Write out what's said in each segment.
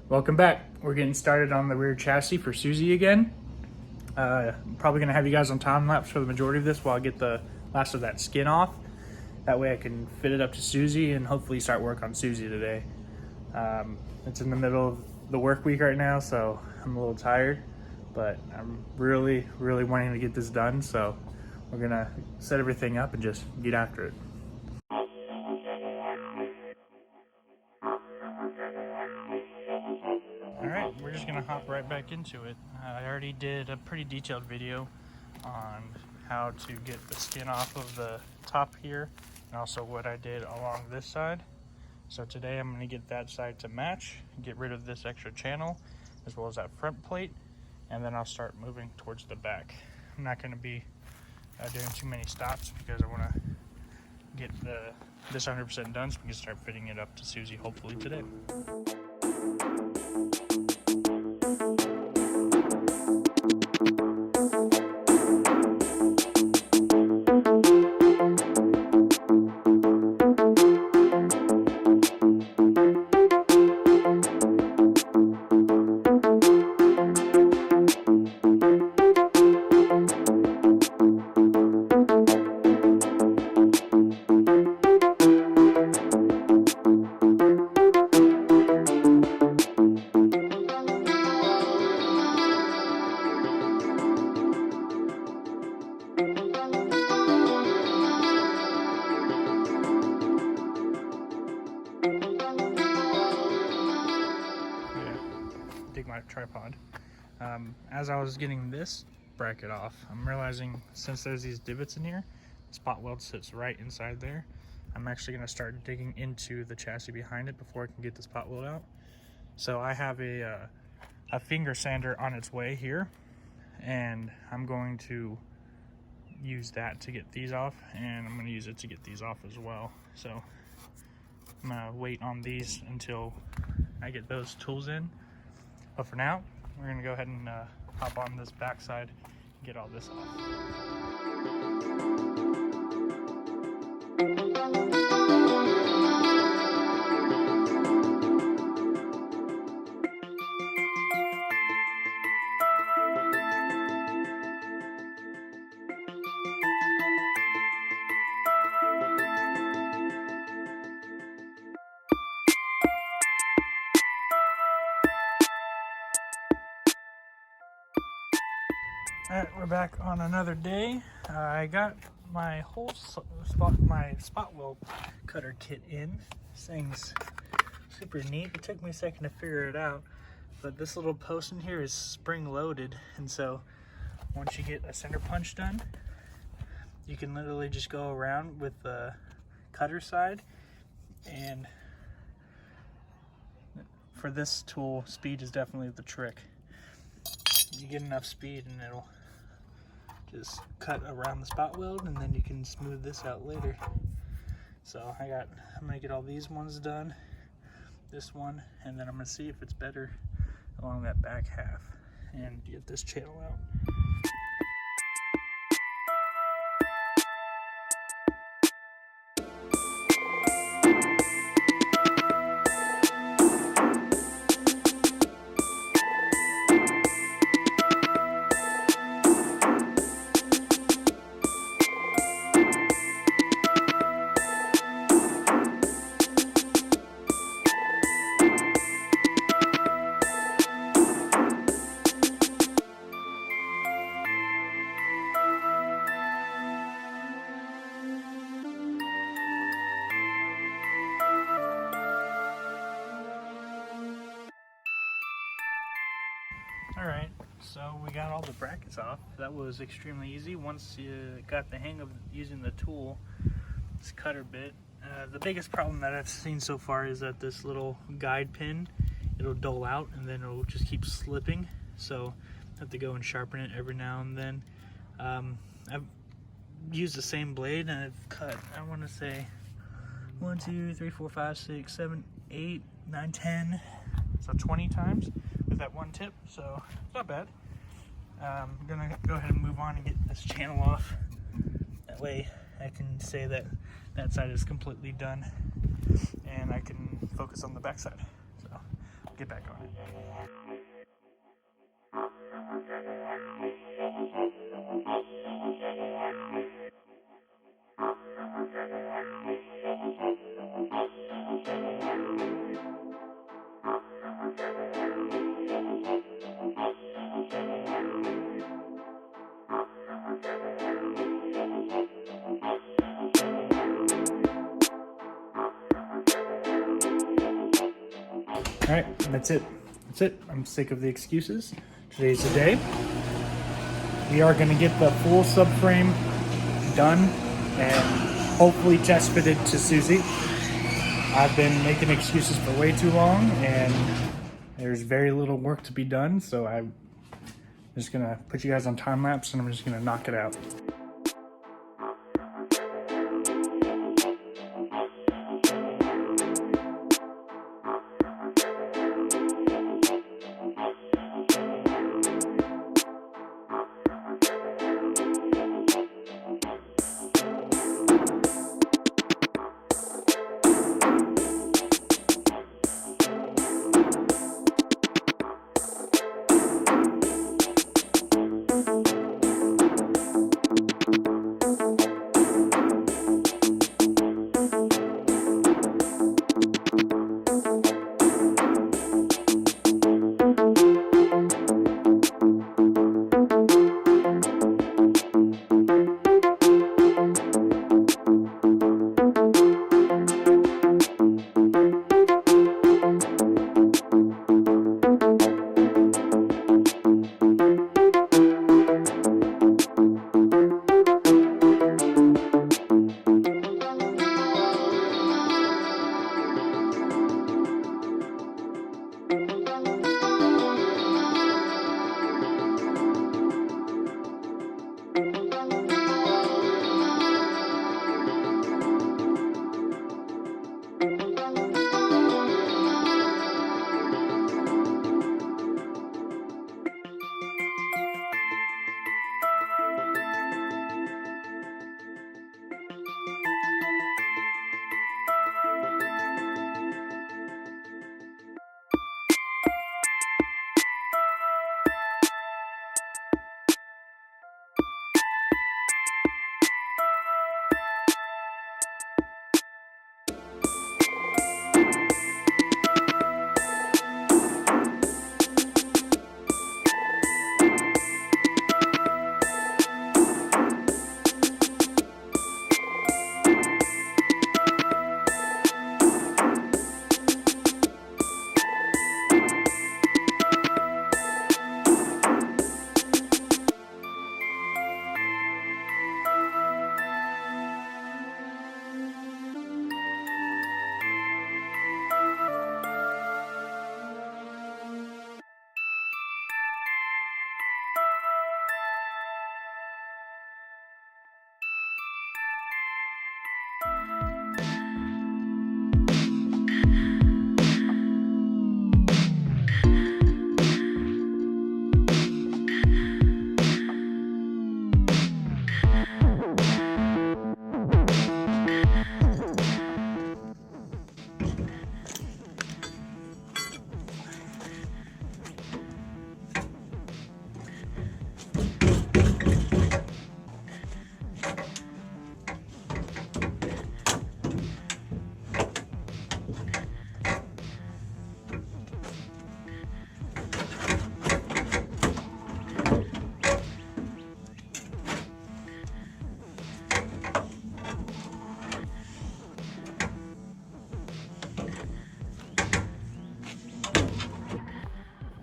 Welcome back. We're getting started on the rear chassis for Suzie again. I'm probably going to have you guys on time lapse for the majority of this while I get the last of that skin off. That way I can fit it up to Suzie and hopefully start work on Suzie today. It's in the middle of the work week right now, so I'm a little tired, but I'm really wanting to get this done, so we're going to set everything up and just get after it. Alright, we're just going to hop right back into it. I already did a pretty detailed video on how to get the skin off of the top here, and also what I did along this side. So today I'm going to get that side to match, get rid of this extra channel, as well as that front plate, and then I'll start moving towards the back. I'm not going to be doing too many stops because I want to get this 100% done so we can start fitting it up to Suzie hopefully today. My tripod. As I was getting this bracket off, I'm realizing since there's these divots in here, the spot weld sits right inside there. I'm actually going to start digging into the chassis behind it before I can get the spot weld out. So I have a finger sander on its way here, and I'm going to use that to get these off, and I'm going to use it to get these off as well. So I'm going to wait on these until I get those tools in. But for now, we're going to go ahead and hop on this backside and get all this off. Alright, we're back on another day. I got my whole spot weld cutter kit in. This thing's super neat. It took me a second to figure it out, but this little post in here is spring loaded, and so once you get a center punch done, you can literally just go around with the cutter side, and for this tool, speed is definitely the trick. You get enough speed and it'll just cut around the spot weld, and then you can smooth this out later. So I'm gonna get all these ones done, this one, and then I'm gonna see if it's better along that back half and get this channel out. Alright, so we got all the brackets off. That was extremely easy once you got the hang of using the tool, this cutter bit. The biggest problem that I've seen so far is that this little guide pin, it'll dull out and then it'll just keep slipping. So I have to go and sharpen it every now and then. I've used the same blade and I've cut, I want to say 1, 2, 3, 4, 5, 6, 7, 8, 9, 10, so 20 times with that one tip, so it's not bad. I'm gonna go ahead and move on and get this channel off. That way I can say that that side is completely done and I can focus on the back side. So get back on it. All right, that's it. That's it. I'm sick of the excuses. Today's the day. We are going to get the full subframe done and hopefully test fitted to Suzie. I've been making excuses for way too long, and there's very little work to be done, so I'm just going to put you guys on time lapse and I'm just going to knock it out.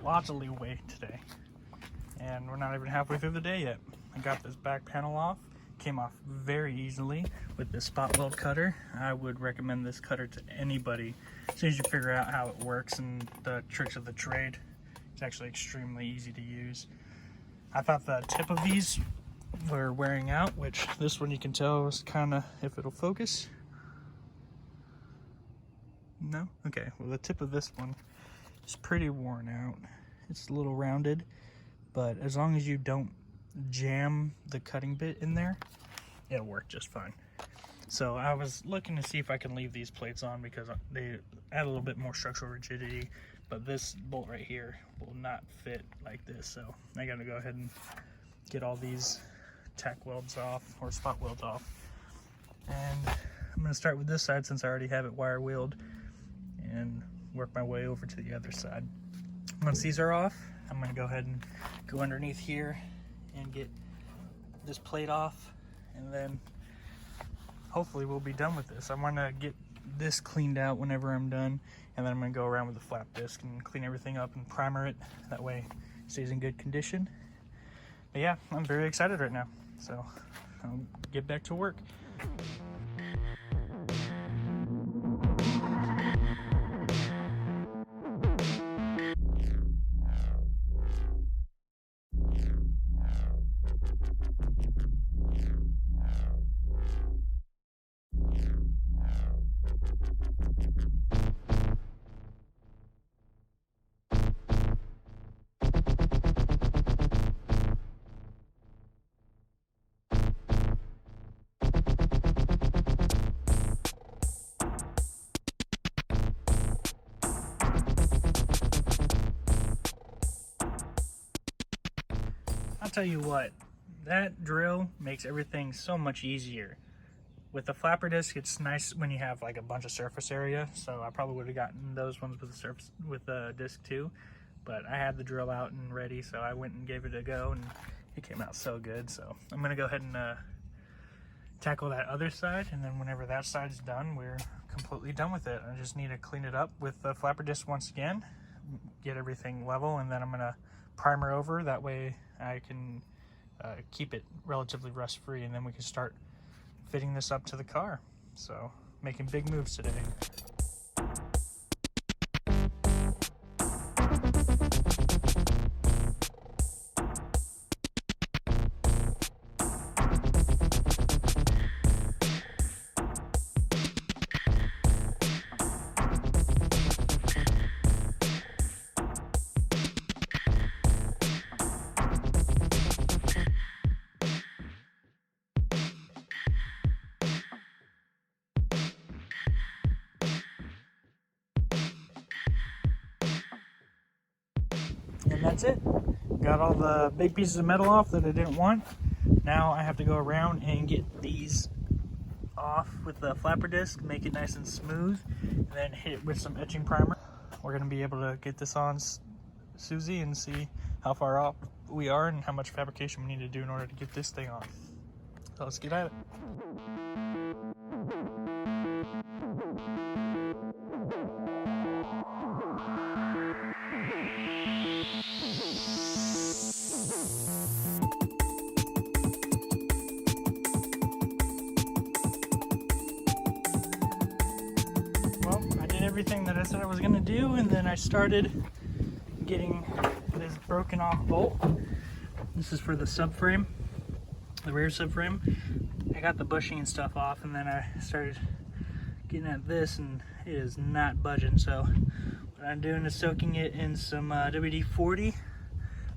Lots of leeway today, and we're not even halfway through the day yet. I got this back panel off, came off very easily with this spot weld cutter. I would recommend this cutter to anybody as soon as you figure out how it works and the tricks of the trade. It's actually extremely easy to use. I thought the tip of these were wearing out, which this one you can tell is kind of, if it'll focus. No? Okay, well the tip of this one is pretty worn out. It's a little rounded, but as long as you don't jam the cutting bit in there, it'll work just fine. So I was looking to see if I can leave these plates on because they add a little bit more structural rigidity, but this bolt right here will not fit like this. So I gotta go ahead and get all these tack welds off, or spot welds off. And I'm gonna start with this side since I already have it wire wheeled, and work my way over to the other side. Once these are off, I'm gonna go ahead and go underneath here and get this plate off, and then hopefully we'll be done with this. I want to get this cleaned out whenever I'm done, and then I'm going to go around with the flap disc and clean everything up and primer it. That way it stays in good condition. But yeah, I'm very excited right now, so I'll get back to work. I'll tell you what, that drill makes everything so much easier. With the flapper disc, it's nice when you have like a bunch of surface area, so I probably would have gotten those ones with the surface with the disc too, but I had the drill out and ready, so I went and gave it a go, and it came out so good. So I'm gonna go ahead and tackle that other side, and then whenever that side's done, we're completely done with it. I just need to clean it up with the flapper disc once again, get everything level, and then I'm gonna primer over. That way I can keep it relatively rust free, and then we can start fitting this up to the car. So making big moves today. And that's it. Got all the big pieces of metal off that I didn't want. Now I have to go around and get these off with the flapper disc, make it nice and smooth, and then hit it with some etching primer. We're going to be able to get this on Suzie and see how far off we are and how much fabrication we need to do in order to get this thing on. So let's get at it. Well, I did everything that I said I was going to do, and then I started getting this broken off bolt. This is for the subframe, the rear subframe. I got the bushing and stuff off, and then I started getting at this, and it is not budging. So what I'm doing is soaking it in some WD-40,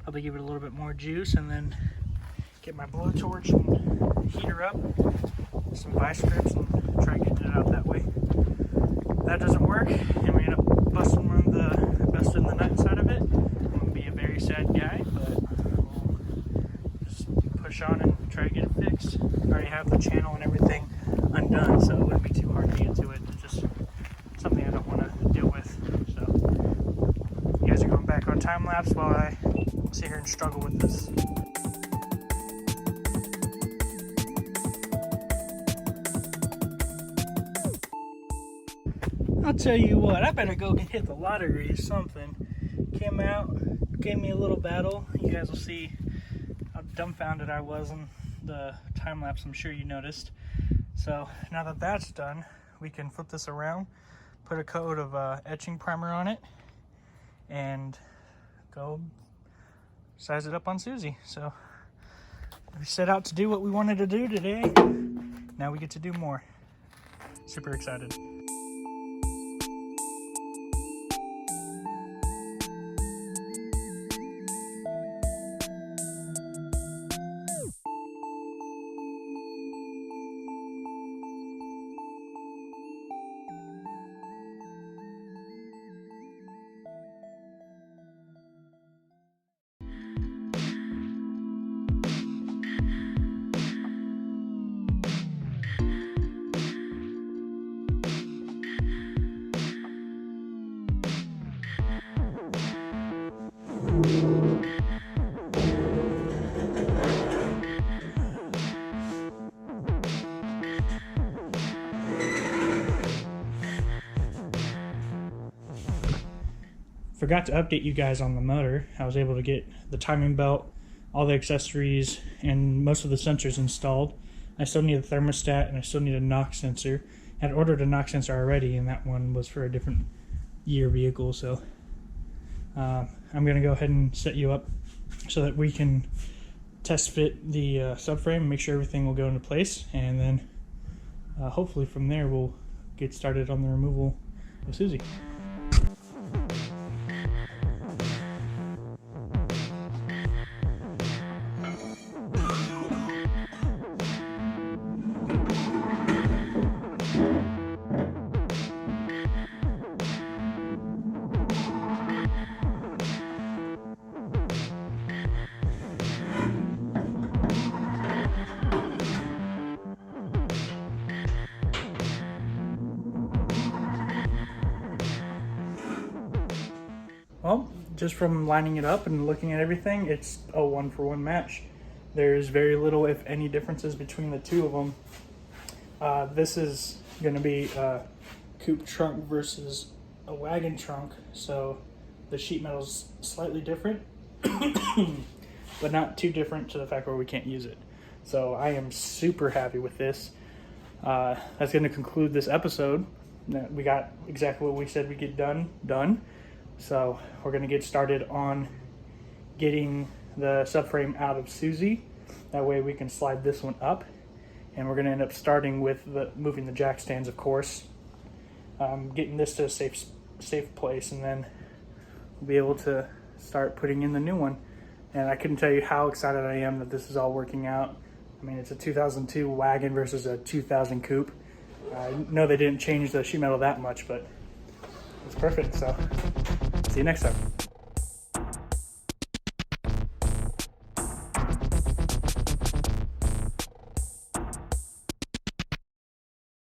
probably give it a little bit more juice, and then get my blowtorch and heat her up, some vice grips, and try getting it out that way. That doesn't work, and we end up busting the nut inside of it. I'm gonna be a very sad guy, but we'll just push on and try to get it fixed. I already have the channel and everything undone, so it wouldn't be too hard to get to it. It's just something I don't want to deal with. So you guys are going back on time lapse while I sit here and struggle with this. I'll tell you what, I better go hit the lottery or something. Came out, gave me a little battle. You guys will see how dumbfounded I was in the time lapse, I'm sure you noticed. So now that that's done, we can flip this around, put a coat of etching primer on it, and go size it up on Suzie. So we set out to do what we wanted to do today. Now we get to do more. Super excited. Forgot to update you guys on the motor. I was able to get the timing belt, all the accessories, and most of the sensors installed. I still need a thermostat and I still need a knock sensor. I had ordered a knock sensor already, and that one was for a different year vehicle, so I'm going to go ahead and set you up so that we can test fit the subframe and make sure everything will go into place, and then hopefully from there we'll get started on the removal of Suzie. Well, just from lining it up and looking at everything, it's a 1-for-1 match. There's very little, if any, differences between the two of them. This is going to be a coupe trunk versus a wagon trunk, so the sheet metal's slightly different, but not too different to the fact where we can't use it. So I am super happy with this. That's going to conclude this episode. We got exactly what we said we'd get done. So we're going to get started on getting the subframe out of Suzie. That way we can slide this one up. And we're going to end up starting with moving the jack stands, of course. Getting this to a safe place, and then we'll be able to start putting in the new one. And I couldn't tell you how excited I am that this is all working out. I mean, it's a 2002 wagon versus a 2000 coupe. I know they didn't change the sheet metal that much, but it's perfect. So see you next time.